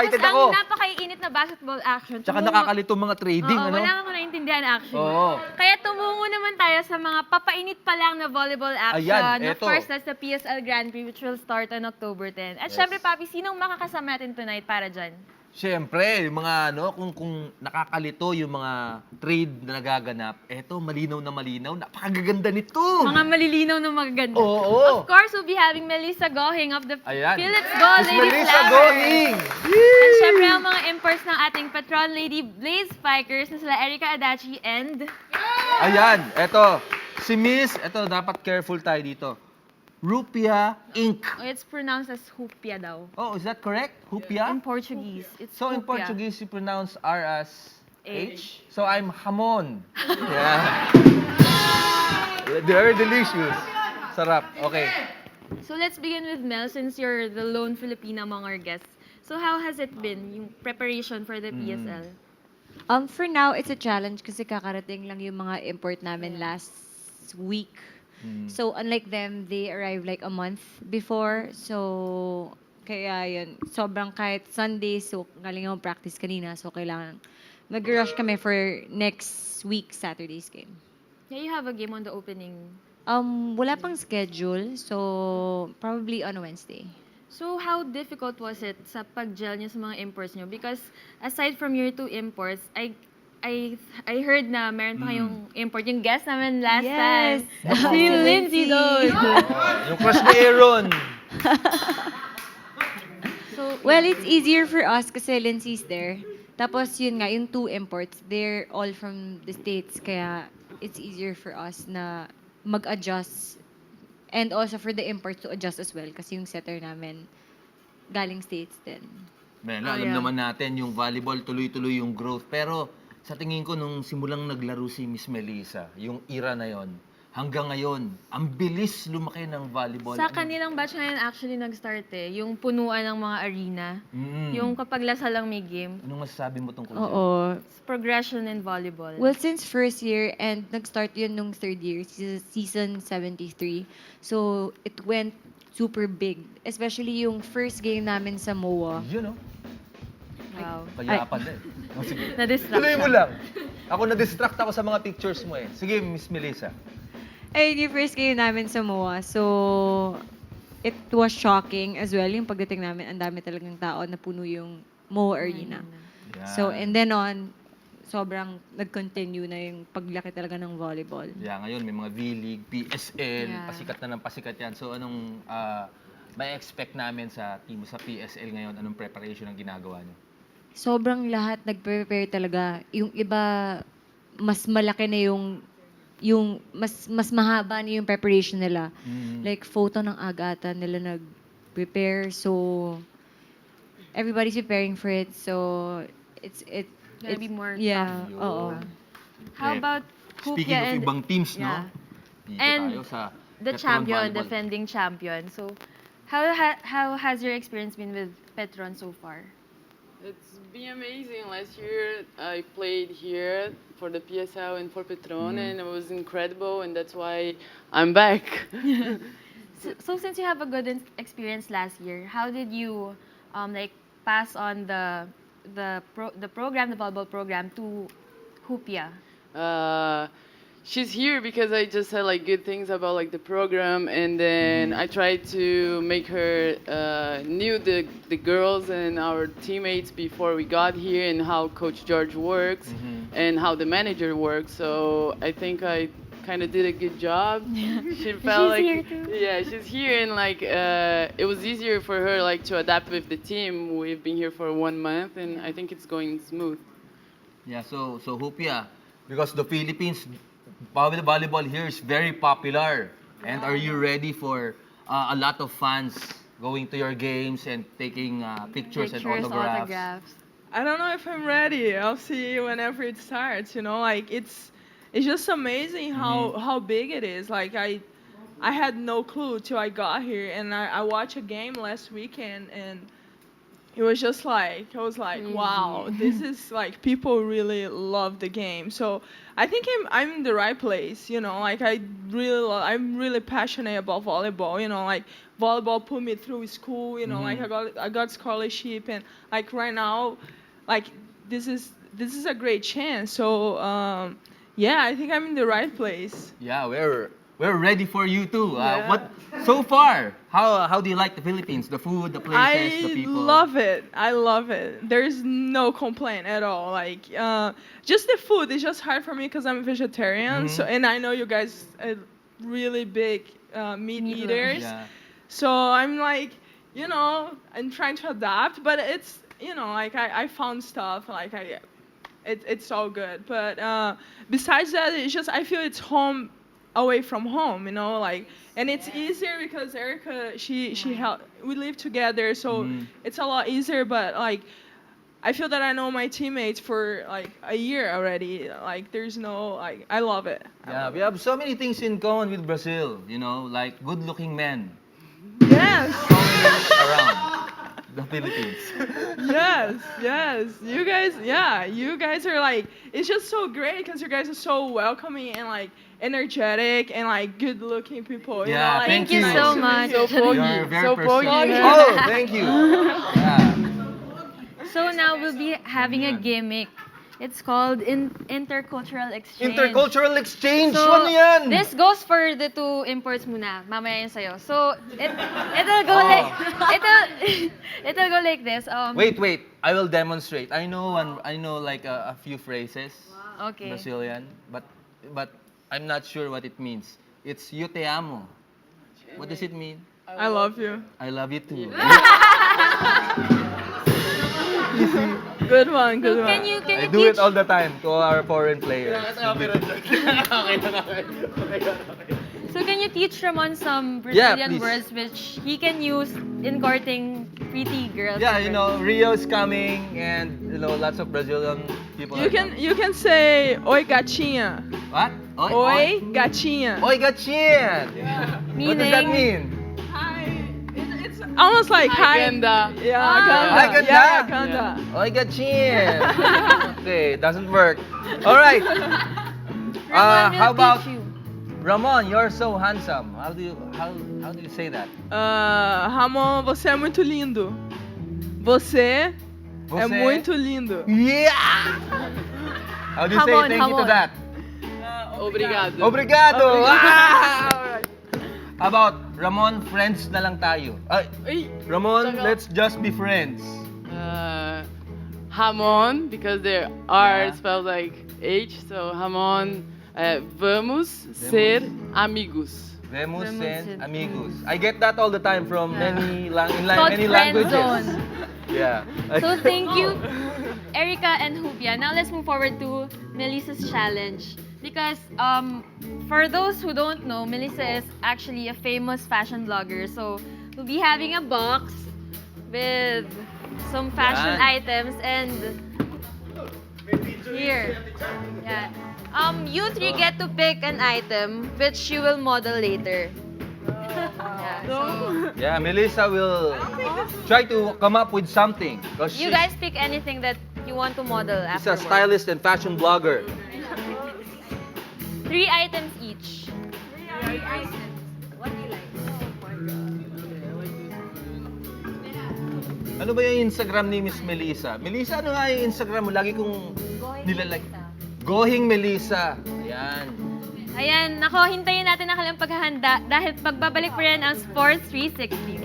excited Tapos ako. ang napaka-init na basketball action. Tsaka nakakalito mga trading, Oo, ano? wala nga ako naintindihan actually. Oo. Kaya tumungo naman tayo sa mga papainit pa lang na volleyball action. Ayan, Of eto. course, that's the PSL Grand Prix which will start on October 10. At Yes. syempre, Papi, sinong makakasama natin tonight para dyan? Siyempre, yung mga ano, kung nakakalito yung mga trade na nagaganap, eto, malinaw na malinaw, napakagaganda nito. Mga malilinaw na magaganda. Oo. Of course, we'll be having Melissa Gohing of the Ayan. Philips Go Miss Lady Melissa Flappers. Going! And syempre, ang mga imports ng ating Patron Lady Blaze Spikers na sila Erica Adachi and... Ayan, eto, si Miss, eto, dapat careful tayo dito. Rupia Inc. Oh, it's pronounced as Hupia daw. Oh, is that correct? Rupia? In Portuguese, it's So in Hupia. Portuguese, you pronounce R as H. So I'm hamon. Yeah. Very delicious. Sarap. Okay. So let's begin with Mel since you're the lone Filipina among our guests. So how has it been, yung preparation for the PSL? For now, it's a challenge kasi kakarating lang yung mga import namin last week. So, unlike them, they arrived like a month before. So, kaya yun, sobrang kahit Sunday, so galing akong practice kanina. So, kailangan mag-rush kami for next week, Saturday's game. Yeah, you have a game on the opening. Wala pang schedule. So, probably on Wednesday. So how difficult was it sa pag-gel niyo sa mga imports niyo? Because aside from your two imports, I heard na meron pa kayong import. Yung guest namin last time. Yes. Si Lindsay doon. Yung crush ni Aaron. So, Well, it's easier for us kasi Lindsay's there. Tapos yun nga, yung two imports, they're all from the States. Kaya it's easier for us na mag-adjust. And also for the imports to adjust as well. Kasi yung setter namin, galing States din. Mela, Oh, alam yeah. naman natin yung volleyball, tuloy-tuloy yung growth. Pero sa tingin ko, nung simulang naglaro si Miss Melissa, yung era na yon, hanggang ngayon, ang bilis lumaki ng volleyball. sa kanilang batch ngayon actually nag-start eh. Yung punuan ng mga arena. Yung kapag lasa lang may game. Anong masasabi mo tungkol dyan? Oo. It's progression in volleyball. Well, since first year and nag-start yun nung third year, season 73. So, it went super big. Especially yung first game namin sa MOA. Yun, no? Wow. Kayapan din. Oh, sige. Na-distract Tuloy mo siya. lang. Ako na-distract ako sa mga pictures mo eh. Sige, Miss Melissa. Ayun, yung first game namin sa MOA. So, it was shocking as well. Yung pagdating namin, ang dami talagang tao na puno yung MOA Arena. Yan. So, and then on, sobrang nag-continue na yung paglaki talaga ng volleyball. Yeah, ngayon may mga V-League, PSL, Yeah. pasikat na ng pasikat yan. So anong may expect namin sa team sa PSL ngayon? Anong preparation ang ginagawa niyo? Sobrang lahat nag-prepare talaga. Yung iba, mas malaki na yung mas mahaba na yung preparation nila. Like, photo ng agatan nila nag-prepare. So, everybody's preparing for it. So, Gonna be more yeah, tough. oo. How Eh, about Speaking Hupia of and ibang teams, yeah. no? Dito And tayo sa the Petron champion, Volleyball. defending champion? So, how has your experience been with Petron so far? It's been amazing. Last year I played here for the PSL and for Petron, and it was incredible, and that's why I'm back. So since you have a good experience last year, how did you like pass on the program, the volleyball program to Hupia? She's here because I just said like good things about like the program, and then I tried to make her knew the girls and our teammates before we got here and how Coach George works and how the manager works. So I think I kind of did a good job. She felt She's like here too. yeah, she's here, and like it was easier for her like to adapt with the team. We've been here for 1 month, and I think it's going smooth. Yeah, so Hupia, because the Philippines, volleyball here is very popular. And are you ready for a lot of fans going to your games and taking pictures and autographs? I don't know if I'm ready. I'll see whenever it starts. You know, like it's just amazing how big it is. Like I had no clue till I got here, and I watched a game last weekend, and it was just like I was like, wow, this is like people really love the game. So I think I'm in the right place, you know. Like I'm really passionate about volleyball, you know. Like volleyball put me through school, you know. Like I got scholarship, and like right now, like this is a great chance. So yeah, I think I'm in the right place. Yeah, we're ready for you too. Yeah. What so far? How do you like the Philippines? The food, the places, the I people. love it. I love it. There's no complaint at all. Like, just the food is just hard for me because I'm a vegetarian. So, and I know you guys are really big meat Meat eaters. Yeah. So I'm like, you know, I'm trying to adapt, but it's, you know, like I found stuff like it's all good. But besides that, it's just I feel it's home away from home, you know, like, and it's easier because Erica, she helped. We live together, so it's a lot easier. But like, I feel that I know my teammates for like a year already. Like, there's no like, I love it. Yeah, we have so many things in common with Brazil, you know, like good-looking men Yes. around the Philippines. Yes. You guys are like, it's just so great because you guys are so welcoming and like energetic and like good-looking people. You Yeah, know, like, thank Thank you you. so much. So You're pogi. very So perceptive. pogi. Oh, thank you. Yeah. So now we'll be having a gimmick. It's called intercultural exchange. Intercultural exchange. So, ano yan? this goes for the two imports muna. Mamaya yun sa'yo. So, it'll go Oh. like, it'll go like this. Wait. I will demonstrate. I know like a few phrases. Okay. Brazilian, but I'm not sure what it means. It's "yo te amo." What does it mean? I love you. I love you too. Good one. So, can you I do teach? it all the time to all our foreign players. So, can you teach Ramon some Yeah, Brazilian please. words which he can use in courting pretty girls? Yeah, in you know, Rio's coming, and you know, lots of Brazilian people. You can say oi gatinha. What? Oi gatinha. Oi, gachin! What does that mean? Hi. It's almost like hi. Agenda. Yeah, Hi, ganda. ganda. Yeah, ganda. Oi, gachin! Okay, doesn't work. All right. Ramon will How about teach you. Ramon? You're so handsome. How do you say that? Ramon, você é muito lindo. Você é muito lindo. Yeah! How do you say Hamon, thank you to hamon. that? Obrigado. Obrigado! Ah! Alright. How about Ramon, friends na lang tayo? Ay, Ramon, Tagal. let's just be friends. Ramon, because there R Yeah. spelled like H, so Ramon, vamos ser amigos. Vemos Vemos and and- amigos. I get that all the time from Yeah. Called many friend languages. zone. Yeah. So, thank you, Erica and Hupia. Now, let's move forward to Melissa's challenge. Because for those who don't know, Melissa is actually a famous fashion blogger. So, we'll be having a box with some fashion Yan. items and here. Yeah. You three get to pick an item which you will model later. Yeah, so Yeah, Melissa will try to come up with something. Because you guys pick anything that you want to model she's a afterwards. stylist and fashion blogger. 3 items each. Ano ba yung Instagram ni Miss Melissa? Melissa, ano nga yung Instagram mo? Lagi kong nilalag. Going Melissa. Ayan. Ayan, nako, hintayin natin ang kanilang paghahanda dahil pagbabalik pa rin ang Sports 360.